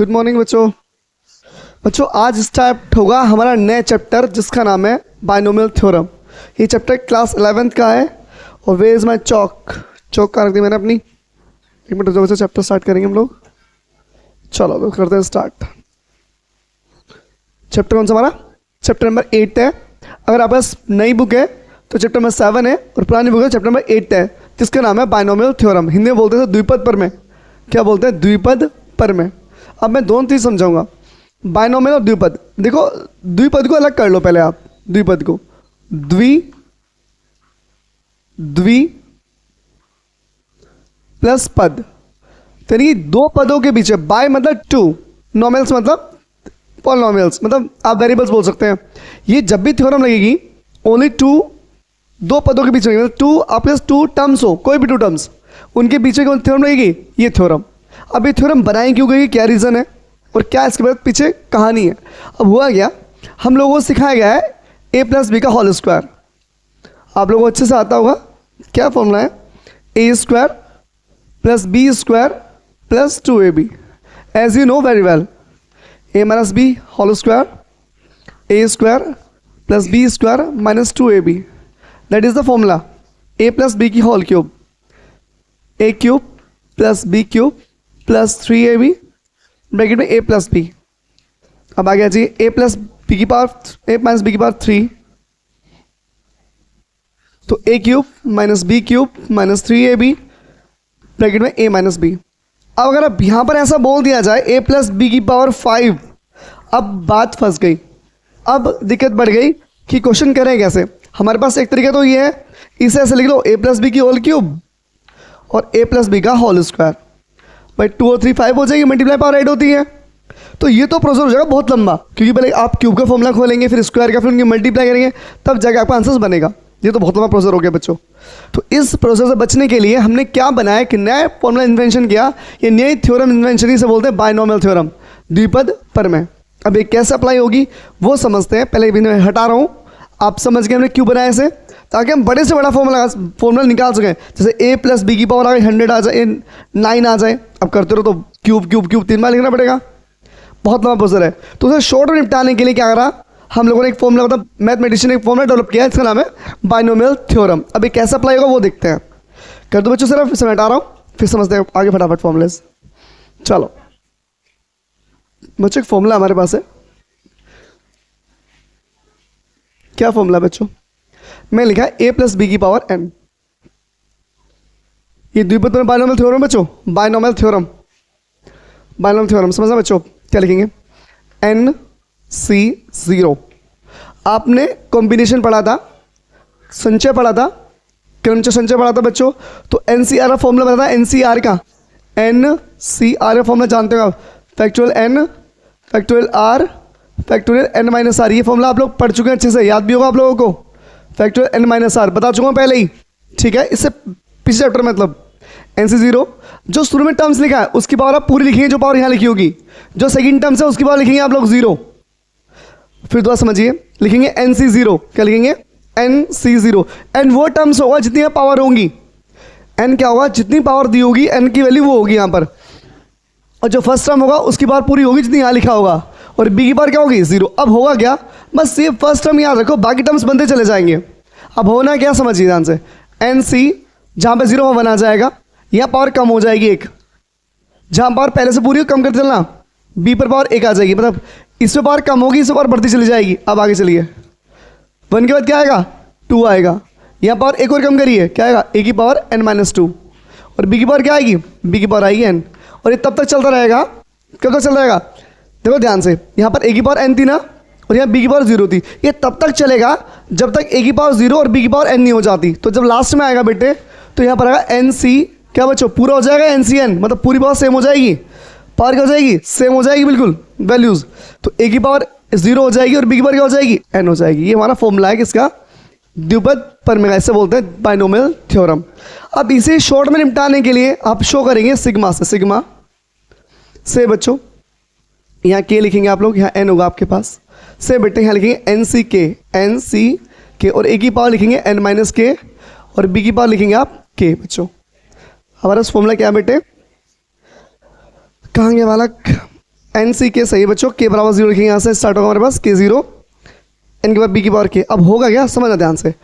Good morning बच्चों। बच्चों आज स्टार्ट होगा हमारा नया चैप्टर जिसका नाम है बाइनोमियल थ्योरम। ये चैप्टर क्लास 11th का है। और वे इज़ माई चौक कहाँ रख दी मैंने अपनी। एक मिनट जो बच्चों चैप्टर स्टार्ट करेंगे हम लोग। चलो तो करते हैं स्टार्ट। चैप्टर कौन सा हमारा? चैप्टर नंबर 8 है। अगर आपके पास नई बुक है तो चैप्टर नंबर 7 है और पुरानी बुक है चैप्टर नंबर 8 है जिसका नाम है बाइनोमियल थ्योरम। हिंदी में बोलते हैं द्विपद प्रमेय। क्या बोलते हैं? द्विपद प्रमेय। अब मैं दोनों चीज़ समझाऊंगा, बाइनोमियल और द्विपद। देखो द्विपद को अलग कर लो पहले आप। द्विपद को द्वि प्लस पद, यानी दो पदों के बीच बाय मतलब टू, नॉमिनल्स मतलब पॉलिनॉमियल्स, मतलब आप वेरिएबल्स बोल सकते हैं। ये जब भी थ्योरम लगेगी ओनली टू, दो पदों के बीच में मतलब टू आपके पास टू टर्म्स हो, कोई भी टू टर्म्स उनके बीच में कौन थ्योरम लगेगी? ये थ्योरम। अब ये थ्योरम बनाई क्यों गई, क्या रीज़न है और क्या इसके बाद पीछे कहानी है। अब हुआ क्या, हम लोगों को सिखाया गया है a प्लस बी का होल स्क्वायर। आप लोगों को अच्छे से आता होगा क्या फॉर्मूला है? A square plus B square plus 2ab। As you know very well, a minus B whole square, A square plus B square minus 2ab, that is the formula. a plus B की whole cube, a cube plus B cube plus 3ab bracket में a plus B. अब आ गया जी a plus B की power, a minus B की power 3, तो a cube minus B cube minus 3ab bracket में a माइनस बी। अब अगर अब यहाँ पर ऐसा बोल दिया जाए a प्लस बी की पावर 5, अब बात फंस गई। अब दिक्कत बढ़ गई कि क्वेश्चन करें कैसे। हमारे पास एक तरीका तो ये है, इसे ऐसे लिख लो a प्लस बी की होल क्यूब और a प्लस बी का होल स्क्वायर। भाई 2 और 3 5 हो जाएगी, मल्टीप्लाई पावर 8 होती है। तो ये तो प्रोसेस हो जाएगा बहुत लंबा, क्योंकि पहले आप क्यूब का फॉर्मूला खोलेंगे, फिर स्क्वायर का, फिर उनकी मल्टीप्लाई करेंगे, तब जाकर आपका आंसर बनेगा। ये तो बहुत लंबा प्रोसेस हो गया बच्चों। तो इस प्रोसेस से बचने के लिए हमने क्या बनाया कि नया फॉर्मूला इन्वेंशन किया। ये नई थ्योरम इन्वेंशन ही से बोलते हैं बाइनोमियल थ्योरम, द्विपद प्रमेय। अब ये कैसे अप्लाई होगी वो समझते हैं। पहले भी मैं हटा रहा हूँ, आप समझ गए हमने क्यों बनाया इसे, ताकि हम बड़े से बड़ा फॉर्मूला निकाल सकें। जैसे a प्लस बी की पावर आ गई 100 आ जाए, 9 आ जाए। अब करते रहो तो क्यूब क्यूब क्यूब 3 बार लिखना पड़ेगा, बहुत लंबा प्रोसेस है। तो उसे शॉर्ट में निपटाने के लिए क्या करा हम लोगों ने, एक फॉर्मूला मतलब मैथमेटिशियन ने एक फॉर्मूला डेवलप किया है, इसका नाम है बाइनोमियल थ्योरम। अब ये कैसे अप्लाई होगा वो देखते हैं। कर दो बच्चों, सिर्फ फिर मैं हटा रहा हूँ, फिर समझते हैं आगे फटाफट फॉर्मूलेस। चलो बच्चों एक फॉर्मूला हमारे पास है। क्या फॉर्मूला बच्चों? मैं लिखा है a प्लस बी की पावर n। ये द्विपद में बाइनोमियल थ्योरम बच्चों, बाइनोमियल थ्योरम, बाइनोमियल थ्योरम समझना बच्चों। क्या लिखेंगे? NC0। आपने कॉम्बिनेशन पढ़ा था, संचय पढ़ा था, क्रमचय संचय पढ़ा था बच्चों। तो NCR का फॉर्मूला पता था, NCR का, NCR का फॉर्मूला जानते हो आप, factorial n factorial r factorial n minus r। ये फॉर्मूला आप लोग पढ़ चुके हैं, अच्छे से याद भी होगा आप लोगों को। फैक्टोरियल n माइनस r बता चुका हूँ पहले ही, ठीक है। इससे पिछले चैप्टर मतलब NC0 जो शुरू में टर्म्स लिखा है उसकी पावर आप पूरी लिखेंगे, जो पावर यहाँ लिखी होगी। जो सेकंड टर्म्स है उसकी पावर लिखेंगे आप लोग 0। फिर दोबारा समझिए, लिखेंगे NC0। क्या लिखेंगे? NC0। n वो टर्म्स होगा जितनी पावर होंगी। n क्या होगा? जितनी पावर दी होगी n की वैल्यू वो होगी यहाँ पर। और जो फर्स्ट टर्म होगा उसकी पावर पूरी होगी जितनी यहाँ लिखा होगा, और b की पावर क्या होगी? 0। अब होगा क्या, बस ये फर्स्ट टर्म याद रखो, बाकी टर्म्स बनते चले जाएंगे। अब होना क्या समझिए ध्यान से, NC जहाँ पे 0 बना जाएगा, यहाँ पावर कम हो जाएगी एक, जहाँ पावर पहले से पूरी कम करते चलना, b पर पावर 1 आ जाएगी, मतलब इस पर पावर कम होगी, इस पर पावर बढ़ती चली जाएगी। अब आगे चलिए, 1 के बाद क्या आएगा? 2 आएगा। यहाँ पावर एक और कम करिए, क्या आएगा? a की पावर n-2। और b की पावर क्या आएगी? b की पावर आएगी n। और ये तब तक चलता रहेगा, कब तक चलता रहेगा? देखो ध्यान से, यहाँ पर a की पावर n थी ना, और यहाँ b की पावर 0 थी। ये तब तक चलेगा जब तक a की पावर 0 और b की पावर n नहीं हो जाती। तो जब लास्ट में आएगा बेटे, तो यहाँ पर आएगा NC, क्या बच्चों? पूरा हो जाएगा NCN, मतलब पूरी पावर सेम हो जाएगी। पावर क्या हो जाएगी? सेम हो जाएगी बिल्कुल वैल्यूज़। तो a की पावर 0 हो जाएगी और b की पावर क्या हो जाएगी? n हो जाएगी। ये हमारा फॉर्मूला है किसका? द्विपद प्रमेय, ऐसे बोलते हैं बाइनोमियल थ्योरम। अब इसे शॉर्ट में निपटाने के लिए आप शो करेंगे सिग्मा से। सिग्मा से बच्चों यहाँ k लिखेंगे आप लोग, यहाँ n होगा आपके पास। से बेटे यहाँ लिखेंगे NC के और a की पावर लिखेंगे n-k और b की पावर लिखेंगे आप k। बच्चों हमारा फॉर्मूला क्या है बेटे? कहाँ गया बालक? एन सी के सही बच्चों, के बराबर 0 लिखेंगे, यहाँ से स्टार्ट होगा हमारे पास के 0, एन के बाद बी की पावर के। अब होगा क्या, समझना ध्यान से,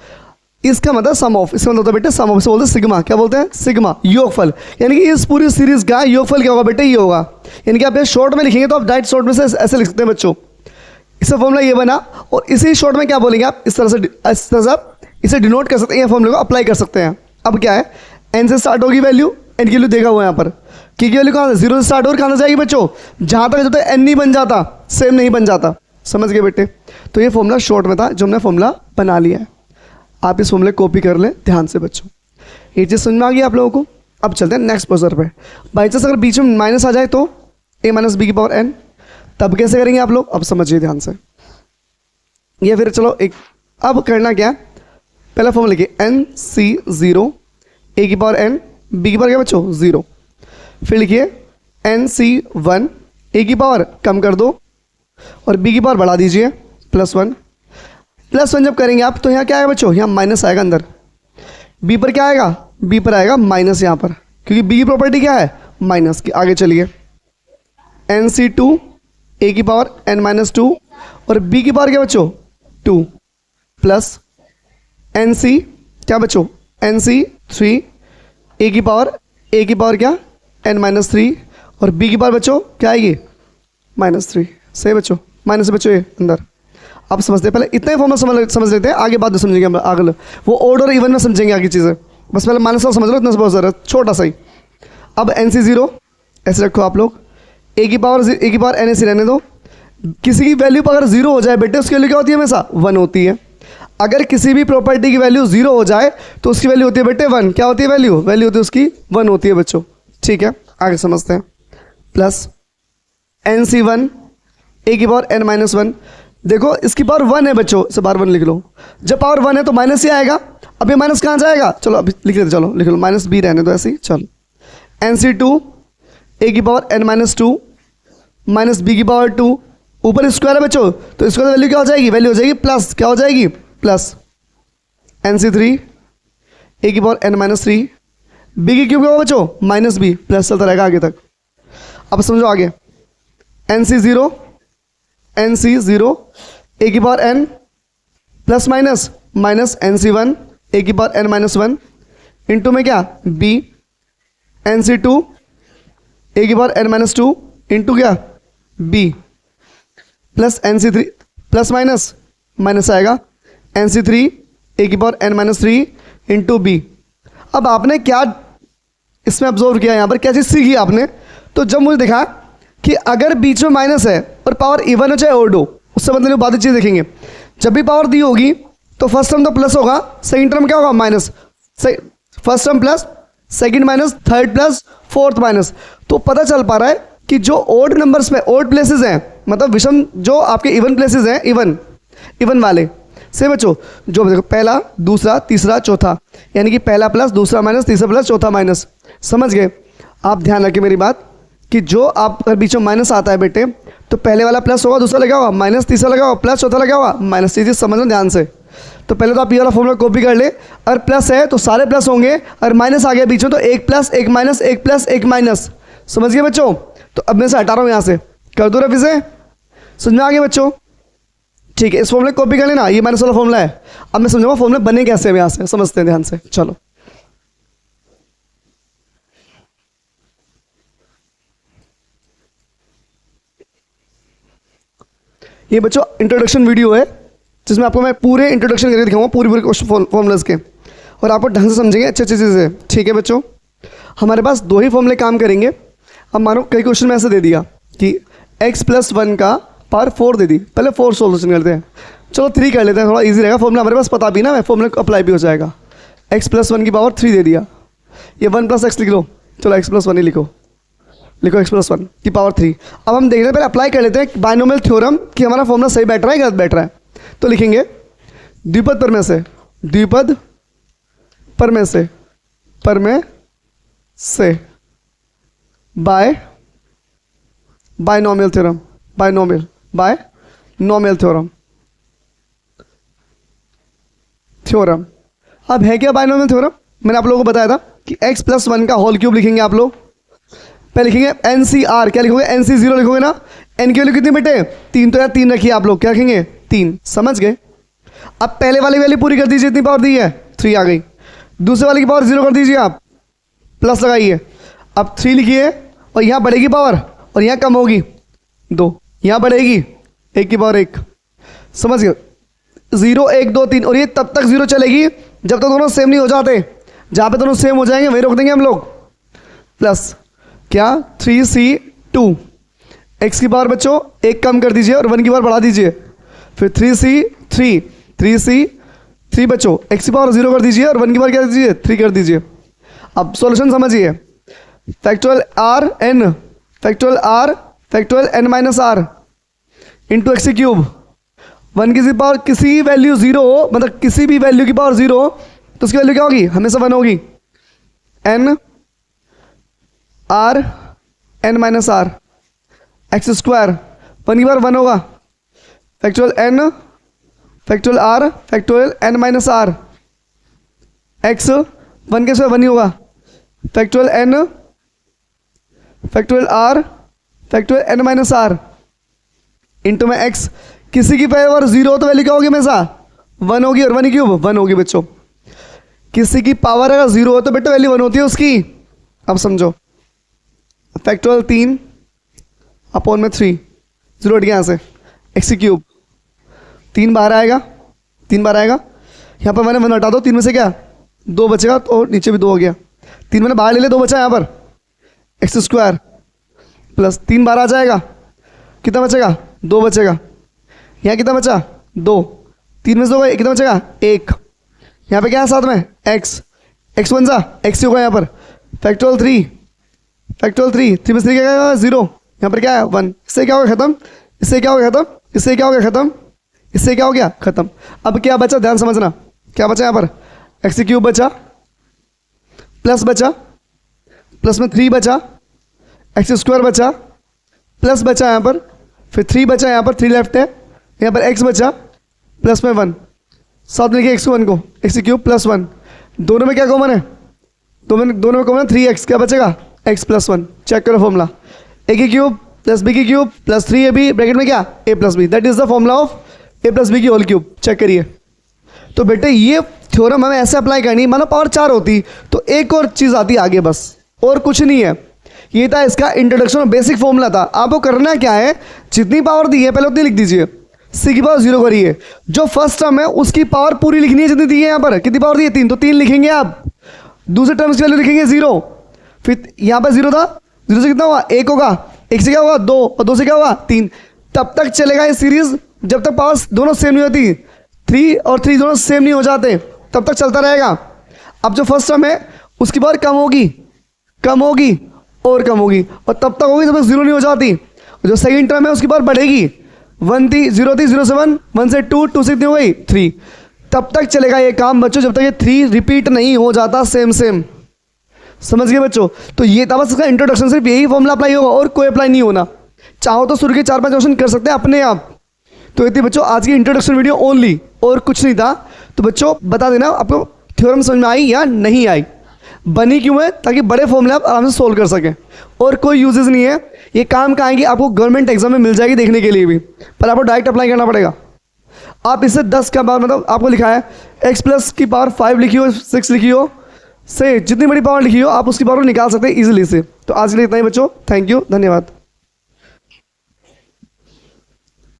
इसका मतलब सम ऑफ, इसका मतलब होता है बेटे सम ऑफ, इसे बोलते हैं सिग्मा। क्या बोलते हैं, सिग्मा, योगफल। यानी कि इस पूरी सीरीज का योगफल क्या होगा बेटे, ये होगा। यानी कि आप ये शॉर्ट में लिखेंगे तो आप डायरेक्ट शॉर्ट में से ऐसे लिख सकते हैं बच्चों, इसका फॉर्मूला ये बना, और इसी शॉर्ट में क्या बोलेंगे आप, इस तरह से आप इसे डिनोट कर सकते हैं, ये फॉर्मूले को अप्लाई कर सकते हैं। अब क्या है, एन से स्टार्ट होगी वैल्यू, एन की वैल्यू देखा हुआ है यहाँ पर, की वैल्यू कहाँ से 0 से स्टार्ट होकर कहाँ से जाएगी बच्चों, जहाँ तक जो एन नहीं बन जाता, सेम नहीं बन जाता। समझ गए बेटे, तो ये फॉर्मूला शॉर्ट में था जो हमने फॉर्मूला बना लिया है। आप इस फॉर्मूले कॉपी कर लें ध्यान से बच्चों, ये चीज़ समझ में आ गई आप लोगों को। अब चलते हैं नेक्स्ट प्रोसेसर पे। बाई चांस अगर बीच में माइनस आ जाए तो a माइनस बी की पावर n, तब कैसे करेंगे आप लोग, अब समझिए ध्यान से। ये फिर चलो एक, अब करना क्या, पहला फॉर्मूला लिखिए n c0 a की पावर n, b की पावर क्या बच्चों 0, फिर लिखिए n c1 a की पावर कम कर दो और b की पावर बढ़ा दीजिए +1। +1 जब करेंगे आप तो यहाँ क्या आएगा बच्चों, यहाँ माइनस आएगा अंदर, b पर क्या आएगा, b पर आएगा माइनस यहाँ पर, क्योंकि b की प्रॉपर्टी क्या है माइनस की। आगे चलिए nc2 a की पावर n-2 और b की पावर क्या बच्चों 2 प्लस nc क्या बच्चों nc3 a की पावर क्या n-3 और b की पावर बच्चों क्या आएगी -3। सही बच्चों, माइनस बच्चों ये अंदर। आप समझते हैं, पहले इतना ही फॉर्मूला समझ लेते हैं, आगे बाद में समझेंगे हम आगे, वो ऑड और इवन में समझेंगे आगे चीज़ें। बस पहले माइनस का समझ लो, इतना से बहुत ज़रा छोटा सा ही। अब nc0 ऐसे रखो आप लोग, a की पावर n ऐसे रहने दो। किसी की वैल्यू पर अगर 0 हो जाए बेटे, उसकी वैल्यू क्या होती है हमेशा 1 होती है। अगर किसी भी प्रॉपर्टी की वैल्यू 0 हो जाए तो उसकी वैल्यू होती है बेटे 1। क्या होती है वैल्यू होती है उसकी 1 होती है बच्चों। ठीक है, आगे समझते हैं। प्लस nc1 a की पावर n-1, देखो इसकी पावर 1 है बच्चों, इसे बार 1 लिख लो। जब पावर 1 है तो माइनस ही आएगा। अब ये माइनस कहाँ जाएगा, चलो अभी लिख लेते, चलो लिख लो, -b रहने दो ऐसे ही। चलो nc2 a की पावर n-2 माइनस b की पावर 2, ऊपर स्क्वायर है बच्चों, तो इसका वैल्यू क्या हो जाएगी, वैल्यू हो जाएगी प्लस, क्या हो जाएगी प्लस nc3 a की पावर n-3, b की क्यों क्या होगा बच्चों -b, प्लस चलता रहेगा आगे तक। अब समझो आगे, nc0 a की power n plus minus nc1 a की पावर n-1 इंटू में क्या b nc2 a की पावर n-2 इंटू क्या b plus nc3 plus minus आएगा nc3 a की पावर n-3 इंटू b। अब आपने क्या इसमें ऑब्जर्व किया, यहाँ पर क्या चीज़ सीखी आपने, तो जब मुझे देखा कि अगर बीच में माइनस है और पावर इवन हो चाहे ओड हो, उससे मतलब बात चीज़ देखेंगे। जब भी पावर दी होगी तो फर्स्ट टर्म तो प्लस होगा, सेकंड टर्म क्या होगा minus, first term plus, second minus, third plus, fourth minus. तो पता चल पा रहा है कि जो ओड नंबर्स में ओड प्लेसेस हैं, मतलब विषम जो आपके इवन प्लेसेस हैं, इवन वाले से बच्चों, जो देखो पहला दूसरा तीसरा चौथा, यानी कि पहला प्लस दूसरा माइनस तीसरा प्लस चौथा माइनस। समझ गए, आप ध्यान रखिए मेरी बात कि जो आप अगर बीच में माइनस आता है बेटे तो पहले वाला प्लस होगा, दूसरा लगा होगा माइनस, तीसरा लगा होगा प्लस, चौथा लगा होगा माइनस। चीज़ समझना ध्यान से। तो पहले तो आप ये वाला फॉर्मूला कॉपी कर ले, अगर प्लस है तो सारे प्लस होंगे, अगर माइनस आ गया बीच में तो एक प्लस एक माइनस, एक प्लस एक माइनस। समझ गए बच्चों, तो अब मैं से हटा रहा हूँ यहाँ से, कर दो रफी से, समझ में आ गया बच्चों। ठीक है, इस फॉर्मूले को कॉपी कर लेना, ये माइनस वाला फॉर्मूला है। अब मैं समझाऊंगा फॉर्मूले बने कैसे हैं, यहाँ से समझते हैं ध्यान से। चलो ये बच्चों इंट्रोडक्शन वीडियो है जिसमें आपको मैं पूरे इंट्रोडक्शन करके दिखाऊंगा, पूरे क्वेश्चन फॉर्मूलाज के, और आपको ढंग से समझेंगे अच्छी अच्छी चीज़ें। ठीक है बच्चों, हमारे पास 2 ही फॉर्मूले काम करेंगे। अब मानो कई क्वेश्चन में ऐसे दे दिया कि x+1 का पावर 4 दे दी, पहले 4 सोल्यूशन करते हैं। चलो 3 कर लेते हैं, थोड़ा इजी रहेगा, फॉर्मूला हमारे पास पता भी ना, फॉर्मूला को अप्लाई भी हो जाएगा। x+1 की पावर 3 दे दिया, ये 1 + x लिख लो, चलो x+1 ही लिखो x+1 की पावर 3। अब हम देख रहे हैं, पहले अप्लाई कर लेते हैं बाइनोमियल थ्योरम कि हमारा फॉर्मूला सही बैठ रहा है गलत बैठ रहा है। तो लिखेंगे द्विपद पर में से बायनोमियल थ्योरम। अब है क्या बायनोमियल थ्योरम, मैंने आप लोगों को बताया था कि x+1 का होल क्यूब लिखेंगे आप लोग, पहले लिखेंगे NCR, क्या लिखोगे NC0 लिखोगे ना, एन की वैल्यू कितनी बेटे 3, तो यार 3 रखिए आप लोग, क्या रखेंगे 3, समझ गए। अब पहले वाली वैल्यू पूरी कर दीजिए, इतनी पावर दी है 3 आ गई, दूसरे वाले की पावर 0 कर दीजिए आप, प्लस लगाइए, अब 3 लिखिए, और यहाँ बढ़ेगी पावर और यहाँ कम होगी 2, यहाँ बढ़ेगी 1 की पावर 1, समझ गए। 0 1 2 3, और ये तब तक 0 चलेगी जब तक दोनों सेम नहीं हो जाते, जहाँ पे दोनों सेम हो जाएंगे वहीं रोक देंगे हम लोग, प्लस क्या 3C2, x की पावर बच्चों 1 कम कर दीजिए और 1 की पावर बढ़ा दीजिए, फिर 3C3 बच्चों x की पावर 0 कर दीजिए और 1 की पावर क्या दीजिए 3 कर दीजिए। अब सॉल्यूशन समझिए, factorial n minus r into x cube, 1 की पावर किसी वैल्यू 0 हो, मतलब किसी भी वैल्यू की पावर 0 हो तो उसकी वैल्यू क्या होगी, हमेशा 1 होगी, n minus r x square, 1 की पावर 1 होगा, factorial n minus r x 1 के स्क्वायर 1 ही होगा, factorial n minus r into में x, किसी की पावर 0 हो तो वैल्यू क्या होगी हमेशा 1 होगी, और 1 क्यूब 1 होगी बच्चों, किसी की पावर अगर 0 हो तो बेटा वैल्यू 1 होती है उसकी। अब समझो, फैक्टोरियल 3 अपॉन में 3, 0 हट गया यहाँ से, एक्स क्यूब 3 बाहर आएगा, यहाँ पर मैंने 1 हटा दो, 3 में से क्या 2 बचेगा, तो नीचे भी 2 हो गया, 3 मैंने बाहर ले लिया, 2 बचा यहाँ पर, एक्स स्क्वायर प्लस 3 बाहर आ जाएगा, कितना बचेगा 2 बचेगा, यहाँ कितना बचा 2, 3 में से 2 गए, कितना बचेगा 1, यहाँ पे क्या है साथ में x बन जा x होगा यहाँ पर, फैक्टोरियल 3 में से क्या है 0, यहाँ पर क्या है 1, इससे क्या होगा खत्म, इससे क्या होगा खत्म, इससे क्या हो गया खत्म, इससे क्या हो गया खत्म। अब क्या बचा, ध्यान समझना, क्या बचा यहाँ पर एक्स क्यूब बचा, प्लस में 3 बचा, एक्स स्क्वायर बचा, प्लस बचा यहाँ पर, फिर 3 बचा यहाँ पर, 3 लेफ्ट है, यहाँ पर x बचा, प्लस में 1, साथ में लिखिए x1 को, एक्स क्यूब प्लस 1, दोनों में क्या कॉमन है, दोनों में कॉमन है 3x, क्या बचेगा x प्लस 1, चेक करो फॉर्मूला, a की क्यूब प्लस b की क्यूब प्लस 3ab ब्रैकेट में क्या a plus b, that is the formula of a plus B की होल क्यूब, चेक करिए। तो बेटे ये थ्योरम हमें ऐसे अप्लाई करनी, मानो पावर 4 होती तो एक और चीज़ आती आगे, बस और कुछ नहीं है, ये था इसका इंट्रोडक्शन और बेसिक फॉर्मूला था। आपको करना क्या है, जितनी पावर दी है पहले उतनी लिख दीजिए, c की पावर 0 करिए, जो फर्स्ट टर्म है उसकी पावर पूरी लिखनी है जितनी दी है, यहाँ पर कितनी पावर दी है 3, तो 3 लिखेंगे आप, दूसरे टर्म्स की वैल्यू लिखेंगे 0, फिर यहाँ पर 0 था, 0 से कितना होगा 1 होगा, 1 से क्या होगा 2, और 2 से क्या होगा 3, तब तक चलेगा ये सीरीज जब तक पावर दोनों सेम नहीं होती, 3 और 3 दोनों सेम नहीं हो जाते तब तक चलता रहेगा। अब जो फर्स्ट टर्म है उसकी पावर कम होगी और कम होगी, और तब तक होगी जब तक 0 नहीं हो जाती, जो सेकंड टर्म है उसकी पावर बढ़ेगी, 1 थी 0 से 1, 1 से 2, 2 से कितनी हो गई 3, तब तक चलेगा ये काम बच्चों जब तक ये 3 रिपीट नहीं हो जाता सेम, समझ गए बच्चों। तो ये था बस इसका इंट्रोडक्शन, सिर्फ यही फॉर्मूला अप्लाई होगा और कोई अप्लाई नहीं होना, चाहो तो शुरू के 4-5 क्वेश्चन कर सकते हैं अपने आप। तो ये थी बच्चों आज की इंट्रोडक्शन वीडियो ओनली, और कुछ नहीं था। तो बच्चों बता देना आपको थ्योरम समझ में आई या नहीं आई, बनी क्यों है, ताकि बड़े फॉर्मूले आप आराम से सोल्व कर सकें, और कोई यूजेस नहीं है, ये काम का आएंगी आपको गवर्नमेंट एग्जाम में मिल जाएगी देखने के लिए भी, पर आपको डायरेक्ट अप्लाई करना पड़ेगा। आप इससे 10 का पावर मतलब आपको लिखा है x प्लस की पावर 5 लिखी हो, 6 लिखी हो, से जितनी बड़ी पावर लिखी हो आप उसकी पावर निकाल सकते हैं इजीली से। तो आज के लिए इतना ही बच्चों, थैंक यू, धन्यवाद।